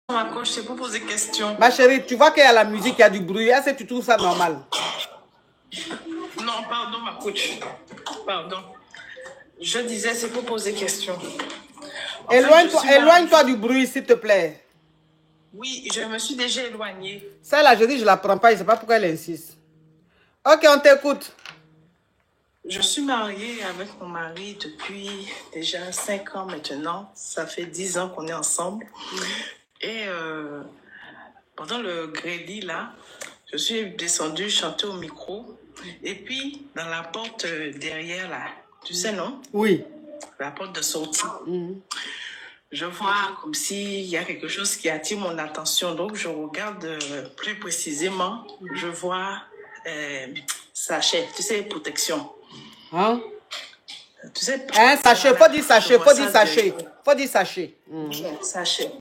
ma coach, c'est pour poser question. Ma chérie, tu vois qu'il y a la musique, il y a du bruit. Est-ce que tu trouves ça normal? Non, pardon, ma coach. Pardon. Je disais, c'est pour poser question. Éloigne-toi du bruit, s'il te plaît. Oui, je me suis déjà éloignée. Ça, là, je dis, je ne la prends pas. Je ne sais pas pourquoi elle insiste. Ok, on t'écoute. Je suis mariée avec mon mari depuis déjà 5 ans maintenant. Ça fait 10 ans qu'on est ensemble. Et pendant le grédy, là, je suis descendue chanter au micro. Et puis, dans la porte derrière, là, tu sais, non? Oui. La porte de sortie. Je vois comme s'il y a quelque chose qui attire mon attention. Donc, je regarde plus précisément. Je vois sachet, tu sais, protection. Hein? Tu sais, sachet, faut dire sachet, faut dire sachet. Faut dire sachet. Sachet.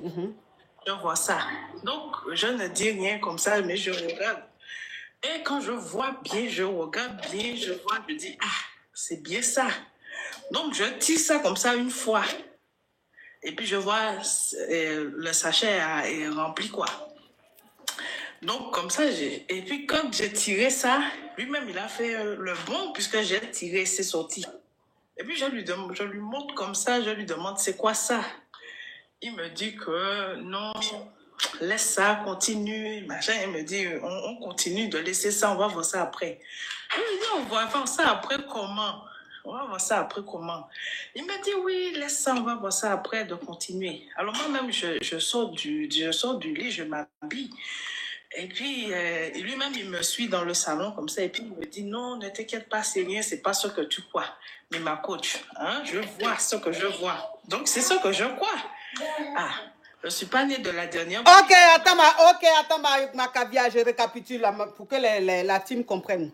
Je vois ça. Donc, je ne dis rien comme ça, mais je regarde. Et quand je vois bien, je regarde bien, je vois, je dis, ah, c'est bien ça. Donc, je tire ça comme ça une fois. Et puis, je vois le sachet est rempli, quoi. Donc, comme ça, et puis, quand j'ai tiré ça, lui-même, il a fait le bon, puisque j'ai tiré, c'est sorti. Et puis, je lui montre comme ça, je lui demande, c'est quoi ça? Il me dit que non, laisse ça, continue, machin. Il me dit, on continue de laisser ça, on va voir ça après. Je lui dis, on va voir ça après comment? On va voir ça après comment? Il me dit, oui, laisse ça, on va voir ça après, de continuer. Alors moi-même, je sors du lit, je m'habille. Et puis, lui-même, il me suit dans le salon comme ça. Et puis, il me dit, non, ne t'inquiète pas, c'est rien, c'est pas ce que tu crois. Mais ma coach, hein, je vois ce que je vois. Donc, c'est ce que je crois. Ah, je ne suis pas née de la dernière. Ok, attends, ma caviar, je récapitule là, pour que la team comprenne.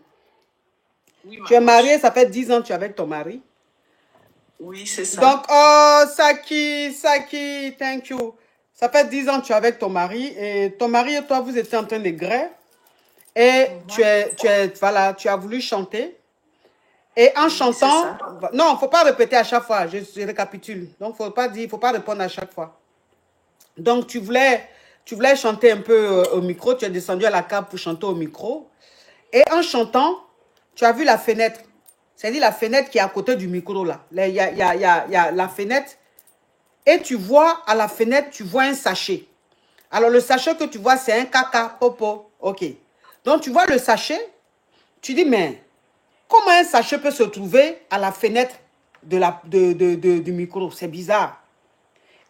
Oui, tu es mariée, ça fait 10 ans que tu es avec ton mari. Oui, c'est ça. Donc, oh, Saki, thank you. Ça fait 10 ans que tu es avec ton mari. Et ton mari et toi, vous étiez en train de grès. Et tu as voulu chanter. Et en chantant, non, il ne faut pas répéter à chaque fois, je récapitule. Donc, il ne faut pas répondre à chaque fois. Donc, tu voulais chanter un peu au micro, tu es descendu à la cave pour chanter au micro. Et en chantant, tu as vu la fenêtre. C'est-à-dire la fenêtre qui est à côté du micro, là. Il y a la fenêtre. Et tu vois, à la fenêtre, tu vois un sachet. Alors, le sachet que tu vois, c'est un caca popo. OK. Donc, tu vois le sachet, tu dis, mais comment un sachet peut se trouver à la fenêtre du micro? C'est bizarre.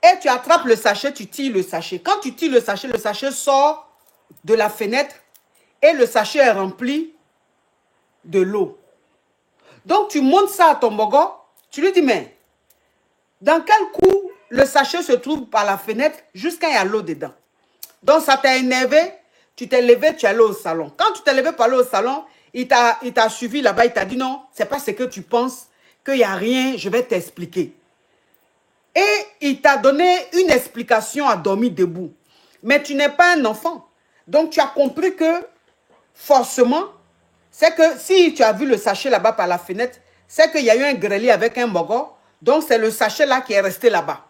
Et tu attrapes le sachet, tu tires le sachet. Quand tu tires le sachet sort de la fenêtre et le sachet est rempli de l'eau. Donc, tu montes ça à ton bogo, tu lui dis, mais dans quel coup le sachet se trouve par la fenêtre jusqu'à il y a l'eau dedans? Donc, ça t'a énervé, tu t'es levé, tu es allé au salon. Quand tu t'es levé pour aller au salon, il t'a suivi là-bas, il t'a dit non, c'est pas ce que tu penses, qu'il n'y a rien, je vais t'expliquer. Et il t'a donné une explication à dormir debout. Mais tu n'es pas un enfant. Donc, tu as compris que, forcément, c'est que si tu as vu le sachet là-bas par la fenêtre, c'est qu'il y a eu un grêlé avec un mogo. Donc, c'est le sachet là qui est resté là-bas.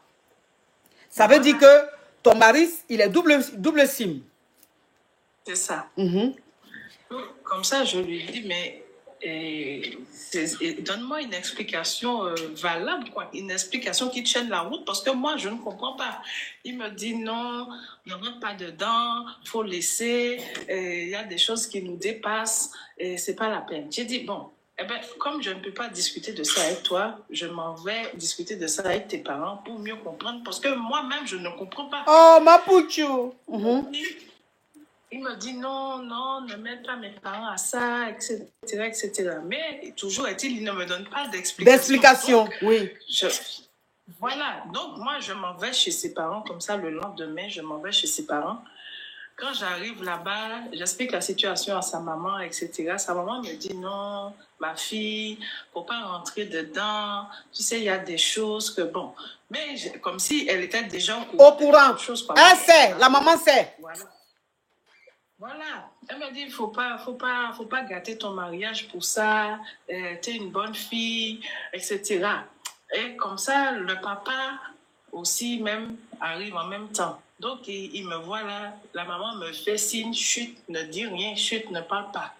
Ça veut dire que ton mari, il est double sim. C'est ça. Comme ça, je lui dis, mais donne-moi une explication valable, quoi. Une explication qui tienne la route, parce que moi, je ne comprends pas. Il me dit, non, ne rentre pas dedans, il faut laisser, il y a des choses qui nous dépassent, et c'est pas la peine. J'ai dit, bon, eh ben, comme je ne peux pas discuter de ça avec toi, je m'en vais discuter de ça avec tes parents pour mieux comprendre, parce que moi-même, je ne comprends pas. Oh, ma pouchou. Il me dit non, ne mets pas mes parents à ça, etc., etc. Mais toujours est-il, il ne me donne pas d'explication. Oui. Voilà. Donc, moi, je m'en vais chez ses parents, comme ça, le lendemain, je m'en vais chez ses parents. Quand j'arrive là-bas, j'explique la situation à sa maman, etc. Sa maman me dit non, ma fille, faut pas rentrer dedans. Tu sais, il y a des choses que bon. Mais comme si elle était déjà au courant. Elle sait, la maman sait. Voilà. Elle m'a dit, faut pas gâter ton mariage pour ça. T'es une bonne fille, etc. Et comme ça, le papa aussi même arrive en même temps. Donc, il me voit là, la maman me fait signe, chut, ne dis rien, chut, ne parle pas.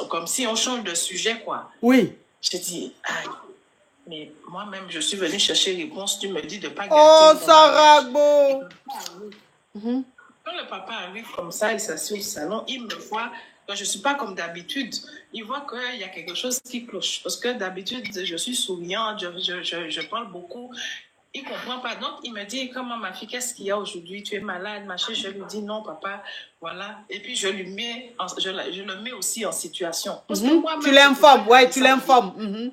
Comme si on change de sujet, quoi. Oui. Je dis, ah, mais moi-même, je suis venue chercher réponse, tu me dis de ne pas gâter. Oh, Sarah, beau. Quand le papa arrive comme ça, il s'assied au salon, il me voit, quand je ne suis pas comme d'habitude, il voit qu'il y a quelque chose qui cloche. Parce que d'habitude, je suis souriante, je parle beaucoup. Il ne comprend pas. Donc, il me dit, comment ma fille, qu'est-ce qu'il y a aujourd'hui? Tu es malade, machin. Je lui dis, non, papa, voilà. Et puis, je le mets aussi en situation. Parce que moi, tu l'informes, ouais, tu l'informes.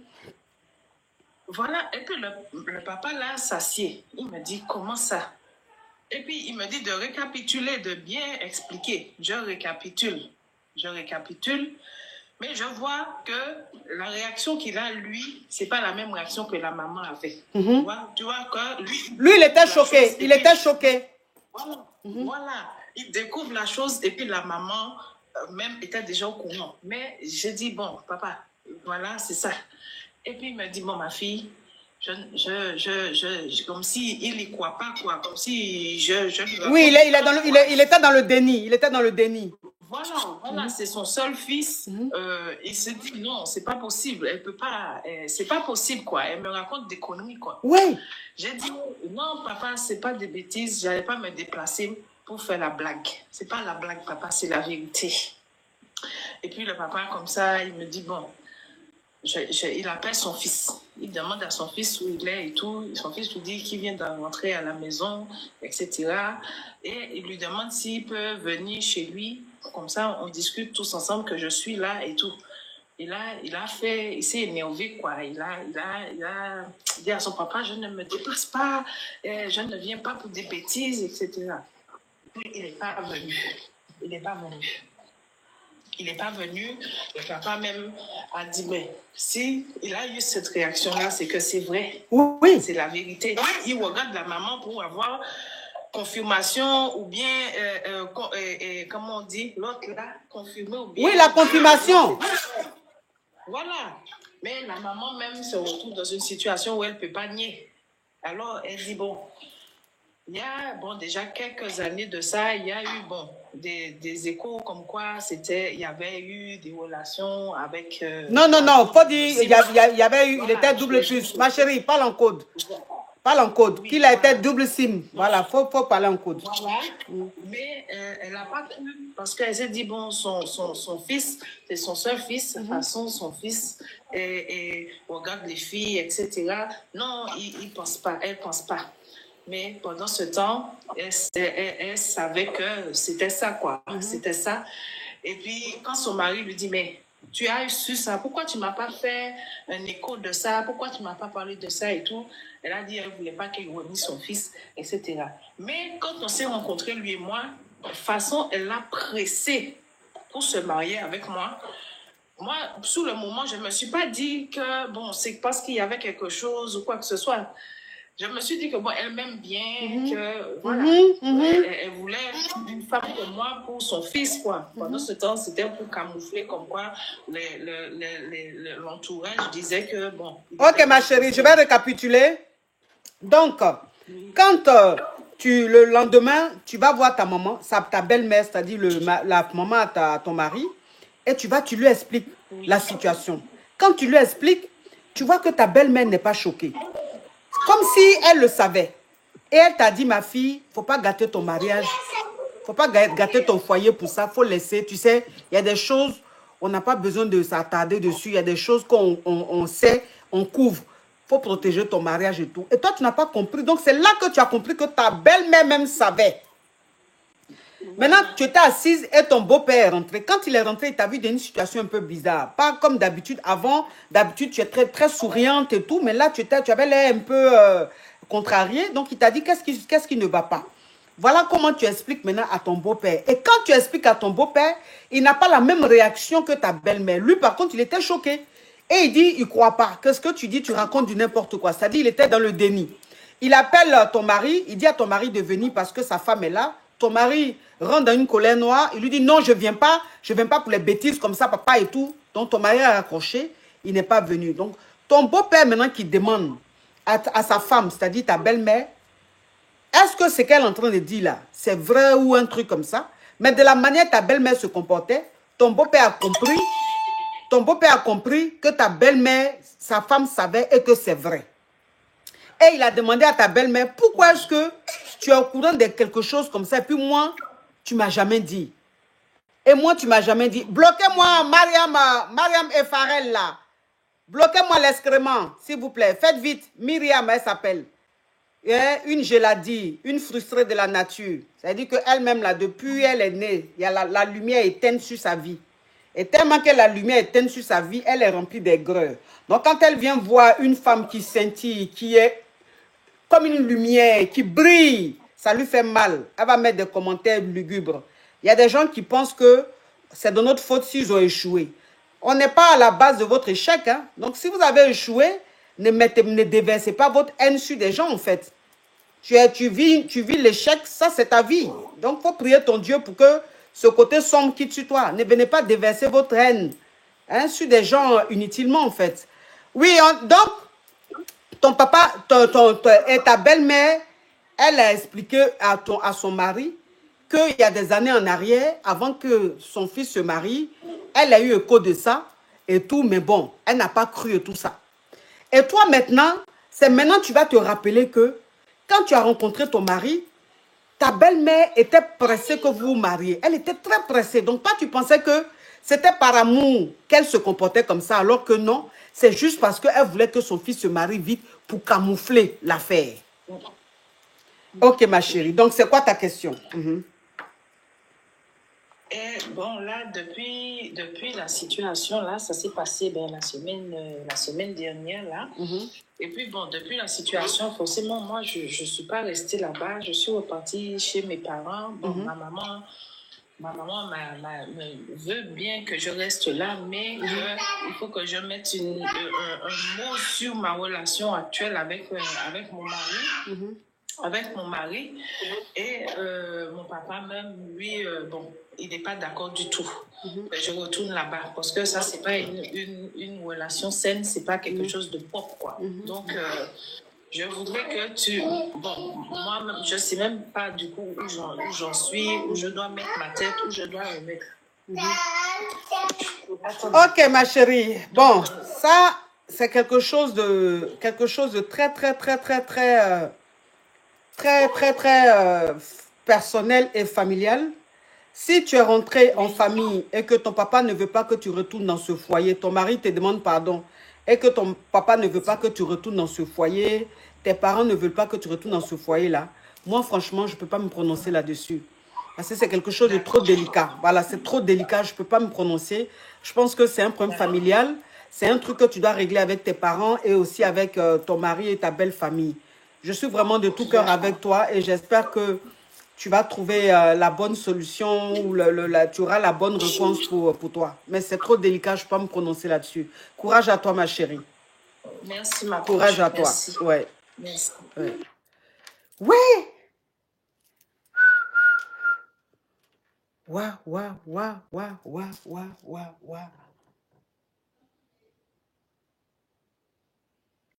Voilà. Et puis, le papa, là, s'assied. Il me dit, comment ça? Et puis, il me dit de récapituler, de bien expliquer. Je récapitule. Mais je vois que la réaction qu'il a, lui, ce n'est pas la même réaction que la maman avait. Tu vois que lui, il était choqué. Il était choqué. Voilà. Il découvre la chose et puis la maman même était déjà au courant. Mais j'ai dit, bon, papa, voilà, c'est ça. Et puis il me dit, bon, ma fille, comme si il n'y croit pas, quoi. Comme si oui, il était dans le déni. Il était dans le déni. Voilà, c'est son seul fils. Il se dit, non, c'est pas possible. Elle peut pas, c'est pas possible, quoi. Elle me raconte des conneries, quoi. Oui. J'ai dit, non, papa, c'est pas des bêtises. J'allais pas me déplacer pour faire la blague. C'est pas la blague, papa, c'est la vérité. Et puis le papa, comme ça, il me dit, bon, il appelle son fils. Il demande à son fils où il est et tout. Son fils lui dit qu'il vient de rentrer à la maison, etc. Et il lui demande s'il peut venir chez lui. Comme ça, on discute tous ensemble que je suis là et tout. Et là, il s'est énervé, quoi. Il a dit à son papa, je ne me déplace pas, je ne viens pas pour des bêtises, etc. Puis, il n'est pas venu. Il n'est pas venu. Le papa même a dit, mais si il a eu cette réaction-là, c'est que c'est vrai. Oui. C'est la vérité. Il regarde la maman pour avoir confirmation ou bien, comment on dit, l'autre là, confirmer ou bien... Oui, la confirmation. Voilà. Mais la maman même se retrouve dans une situation où elle ne peut pas nier. Alors, elle dit, bon, il y a, déjà quelques années de ça, il y a eu, des échos comme quoi il y avait eu des relations avec... non, faut dire, il y avait eu, il était double plus. Ma chérie, parle en code. Parle en code. Oui, qu'il a été double SIM. Voilà, faut parler en code. Voilà. Mais elle n'a pas cru parce qu'elle s'est dit, bon, son fils, c'est son seul fils, de toute façon, son fils, et regarde les filles, etc. Non, il pense pas, elle pense pas. Mais pendant ce temps, elle savait que c'était ça, quoi. C'était ça. Et puis, quand son mari lui dit, mais tu as su ça, pourquoi tu ne m'as pas fait un écho de ça, pourquoi tu ne m'as pas parlé de ça et tout? Elle a dit qu'elle ne voulait pas qu'il remette son fils, etc. Mais quand on s'est rencontrés, lui et moi, de toute façon, elle l'a pressé pour se marier avec moi. Moi, sous le moment, je ne me suis pas dit que, bon, c'est parce qu'il y avait quelque chose ou quoi que ce soit. Je me suis dit que, bon, elle m'aime bien, que, voilà, elle voulait une femme comme moi pour son fils, quoi. Pendant ce temps, c'était pour camoufler comme quoi l'entourage disait que, bon... Ok, ma chérie, je vais récapituler. Donc, quand le lendemain, tu vas voir ta maman, ta belle-mère, c'est-à-dire la maman à ton mari, et tu lui expliques la situation. Quand tu lui expliques, tu vois que ta belle-mère n'est pas choquée. Comme si elle le savait. Et elle t'a dit, ma fille, il ne faut pas gâter ton mariage. Il ne faut pas gâter ton foyer pour ça. Il faut laisser. Tu sais, il y a des choses, on n'a pas besoin de s'attarder dessus. Il y a des choses qu'on sait, on couvre. Il faut protéger ton mariage et tout. Et toi, tu n'as pas compris. Donc, c'est là que tu as compris que ta belle-mère même savait. Maintenant, tu étais assise et ton beau-père est rentré. Quand il est rentré, il t'a vu dans une situation un peu bizarre. Pas comme d'habitude. Avant, d'habitude, tu es très, très souriante et tout. Mais là, tu avais l'air un peu contrariée. Donc, il t'a dit, qu'est-ce qui ne va pas? Voilà comment tu expliques maintenant à ton beau-père. Et quand tu expliques à ton beau-père, il n'a pas la même réaction que ta belle-mère. Lui, par contre, il était choqué. Et il dit, il ne croit pas. Qu'est-ce que tu dis? Tu racontes du n'importe quoi. C'est-à-dire, il était dans le déni. Il appelle ton mari. Il dit à ton mari de venir parce que sa femme est là. Ton mari rentre dans une colère noire. Il lui dit, non, je ne viens pas. Je ne viens pas pour les bêtises comme ça, papa et tout. Donc, ton mari a raccroché. Il n'est pas venu. Donc, ton beau-père, maintenant, qui demande à sa femme, c'est-à-dire ta belle-mère, est-ce que ce qu'elle est en train de dire là, c'est vrai ou un truc comme ça? Mais de la manière ta belle-mère se comportait, ton beau-père a compris que ta belle-mère, sa femme savait et que c'est vrai. Et il a demandé à ta belle-mère, pourquoi est-ce que tu es au courant de quelque chose comme ça? Et puis moi, tu ne m'as jamais dit. Et moi, tu ne m'as jamais dit. Bloquez-moi, Mariam et Farel là. Bloquez-moi l'excrément, s'il vous plaît. Faites vite. Myriam, elle s'appelle. Une geladi, une frustrée de la nature. C'est-à-dire qu'elle-même, là, depuis elle est née, il y a la lumière éteinte sur sa vie. Et tellement que la lumière éteinte sur sa vie, elle est remplie d'aigreur. Donc, quand elle vient voir une femme qui scintille, qui est comme une lumière, qui brille, ça lui fait mal. Elle va mettre des commentaires lugubres. Il y a des gens qui pensent que c'est de notre faute s'ils ont échoué. On n'est pas à la base de votre échec. Hein? Donc, si vous avez échoué, ne déversez pas votre haine sur des gens, en fait. Tu vis l'échec, ça c'est ta vie. Donc, il faut prier ton Dieu pour que ce côté sombre quitte sur toi. Ne venez pas déverser votre haine sur des gens inutilement, en fait. Oui, donc, ton papa et ta belle-mère, elle a expliqué à son mari qu'il y a des années en arrière, avant que son fils se marie, elle a eu écho de ça et tout, mais bon, elle n'a pas cru et tout ça. Et toi maintenant, c'est maintenant que tu vas te rappeler que quand tu as rencontré ton mari, ta belle-mère était pressée que vous vous mariez. Elle était très pressée. Donc toi, tu pensais que c'était par amour qu'elle se comportait comme ça, alors que non, c'est juste parce qu'elle voulait que son fils se marie vite pour camoufler l'affaire. Ok, ma chérie. Donc, c'est quoi ta question? Et bon, là, depuis la situation, là, ça s'est passé la semaine dernière, là. Et puis, bon, depuis la situation, forcément, moi, je ne suis pas restée là-bas. Je suis repartie chez mes parents. Bon, ma maman veut bien que je reste là, mais il faut que je mette un mot sur ma relation actuelle avec mon mari. Avec mon mari et mon papa même, lui, bon, il n'est pas d'accord du tout. Je retourne là-bas parce que ça, c'est pas une relation saine, c'est pas quelque chose de propre, quoi. Donc, je voudrais que tu... Bon, moi, je sais même pas du coup où j'en suis, où je dois mettre ma tête, où je dois me mettre. Ok, ma chérie. Bon, ça, c'est quelque chose de très, très, très, très, très... très personnel et familial. Si tu es rentré en famille et que ton papa ne veut pas que tu retournes dans ce foyer, ton mari te demande pardon, et que ton papa ne veut pas que tu retournes dans ce foyer, tes parents ne veulent pas que tu retournes dans ce foyer-là, moi, franchement, je ne peux pas me prononcer là-dessus. Parce que c'est quelque chose de trop délicat. Voilà, c'est trop délicat, je ne peux pas me prononcer. Je pense que c'est un problème familial. C'est un truc que tu dois régler avec tes parents et aussi avec ton mari et ta belle famille. Je suis vraiment de tout cœur avec toi et j'espère que tu vas trouver la bonne solution ou tu auras la bonne réponse pour toi. Mais c'est trop délicat, je ne peux pas me prononcer là-dessus. Courage à toi, ma chérie. Merci, ma courage à toi. Merci. Ouais. Merci. Ouais. Ouais. Waouh, waouh, waouh, waouh, waouh, waouh, waouh, waouh.